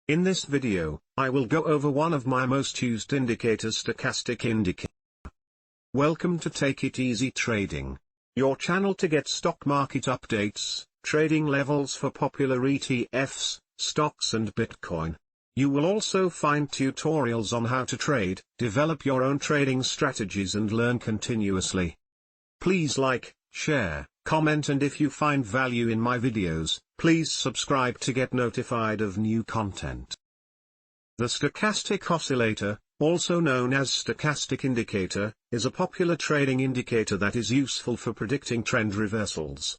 In this video, I will go over one of my most used indicators, Stochastic Indicator. Welcome to Take It Easy Trading, your channel to get stock market updates, trading levels for popular ETFs, stocks and Bitcoin. You will also find tutorials on how to trade, develop your own trading strategies and learn continuously. Please like, share, comment, and if you find value in my videos, please subscribe to get notified of new content. The stochastic oscillator, also known as stochastic indicator, is a popular trading indicator that is useful for predicting trend reversals.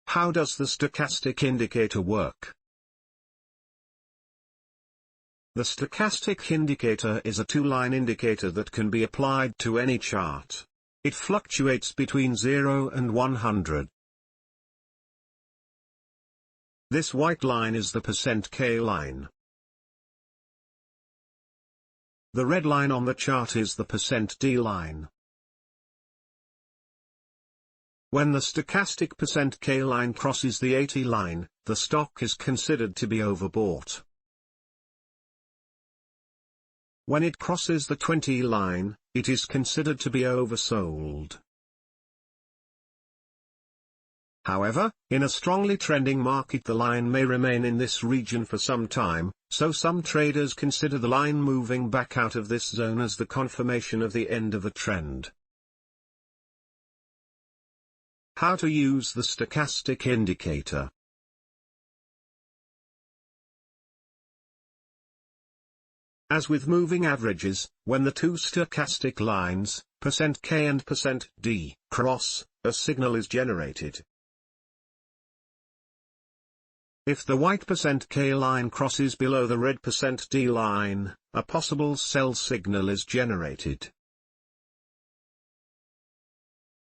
How does the stochastic indicator work? The stochastic indicator is a two-line indicator that can be applied to any chart. It fluctuates between 0 and 100. This white line is the %K line. The red line on the chart is the %D line. When the stochastic %K line crosses the 80 line, the stock is considered to be overbought. When it crosses the 20 line, it is considered to be oversold. However, in a strongly trending market the line may remain in this region for some time, so some traders consider the line moving back out of this zone as the confirmation of the end of a trend. How to use the stochastic indicator? As with moving averages, when the two stochastic lines, %K and %D, cross, a signal is generated. If the white %K line crosses below the red %D line, a possible sell signal is generated.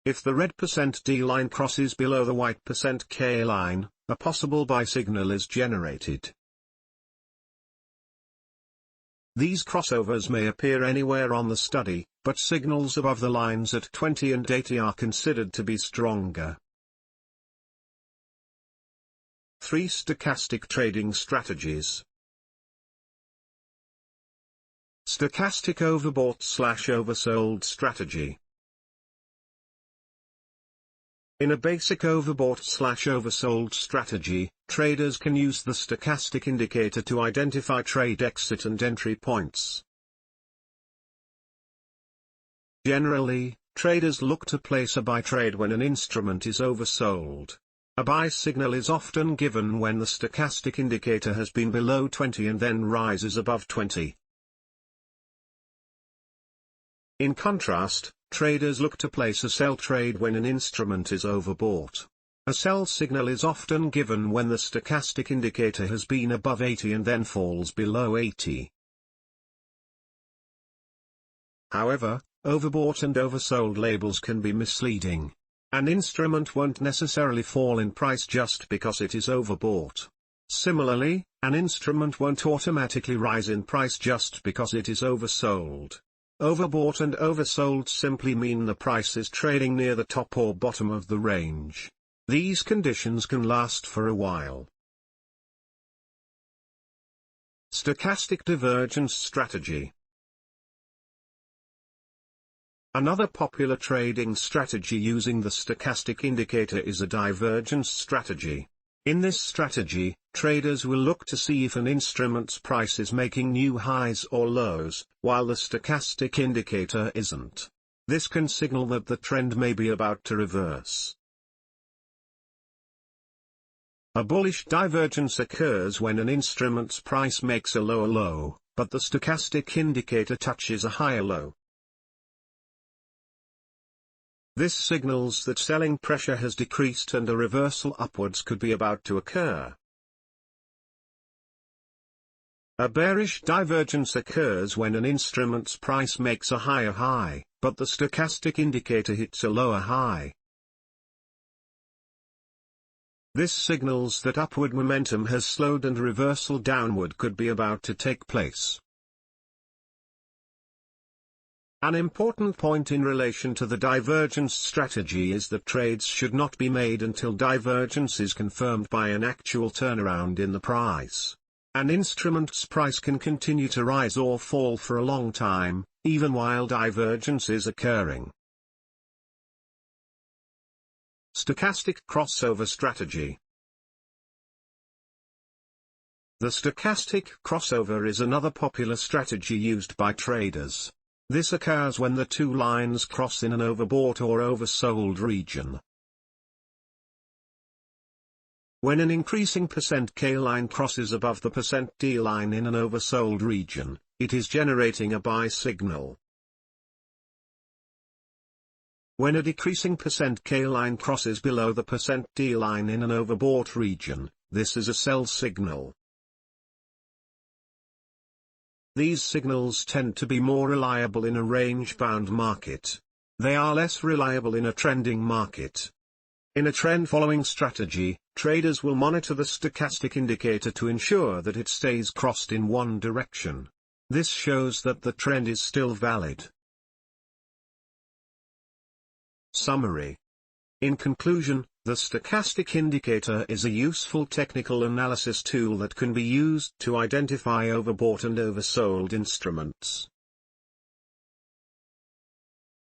If the red %D line crosses below the white %K line, a possible buy signal is generated. These crossovers may appear anywhere on the study, but signals above the lines at 20 and 80 are considered to be stronger. 3 stochastic trading strategies. Stochastic overbought/oversold strategy. In a basic overbought/oversold strategy, traders can use the stochastic indicator to identify trade exit and entry points. Generally, traders look to place a buy trade when an instrument is oversold. A buy signal is often given when the stochastic indicator has been below 20 and then rises above 20. In contrast, traders look to place a sell trade when an instrument is overbought. A sell signal is often given when the stochastic indicator has been above 80 and then falls below 80. However, overbought and oversold labels can be misleading. An instrument won't necessarily fall in price just because it is overbought. Similarly, an instrument won't automatically rise in price just because it is oversold. Overbought and oversold simply mean the price is trading near the top or bottom of the range. These conditions can last for a while. Stochastic divergence strategy. Another popular trading strategy using the stochastic indicator is a divergence strategy. In this strategy, traders will look to see if an instrument's price is making new highs or lows, while the stochastic indicator isn't. This can signal that the trend may be about to reverse. A bullish divergence occurs when an instrument's price makes a lower low, but the stochastic indicator touches a higher low. This signals that selling pressure has decreased and a reversal upwards could be about to occur. A bearish divergence occurs when an instrument's price makes a higher high, but the stochastic indicator hits a lower high. This signals that upward momentum has slowed and a reversal downward could be about to take place. An important point in relation to the divergence strategy is that trades should not be made until divergence is confirmed by an actual turnaround in the price. An instrument's price can continue to rise or fall for a long time, even while divergence is occurring. Stochastic crossover strategy. The stochastic crossover is another popular strategy used by traders. This occurs when the two lines cross in an overbought or oversold region. When an increasing %K line crosses above the %D line in an oversold region, it is generating a buy signal. When a decreasing %K line crosses below the %D line in an overbought region, this is a sell signal. These signals tend to be more reliable in a range-bound market. They are less reliable in a trending market. In a trend-following strategy, traders will monitor the stochastic indicator to ensure that it stays crossed in one direction. This shows that the trend is still valid. Summary. In conclusion, the stochastic indicator is a useful technical analysis tool that can be used to identify overbought and oversold instruments.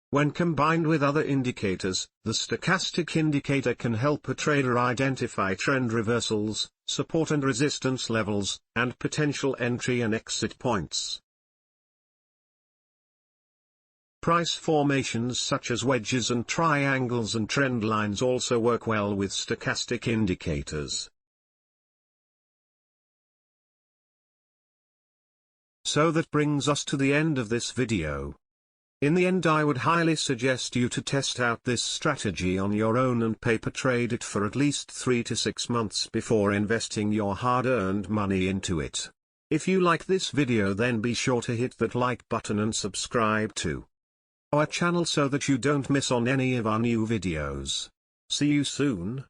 When combined with other indicators, the stochastic indicator can help a trader identify trend reversals, support and resistance levels, and potential entry and exit points. Price formations such as wedges and triangles and trend lines also work well with stochastic indicators. So that brings us to the end of this video. In the end, I would highly suggest you to test out this strategy on your own and paper trade it for at least 3 to 6 months before investing your hard-earned money into it. If you like this video, then be sure to hit that like button and subscribe to our channel so that you don't miss on any of our new videos. See you soon.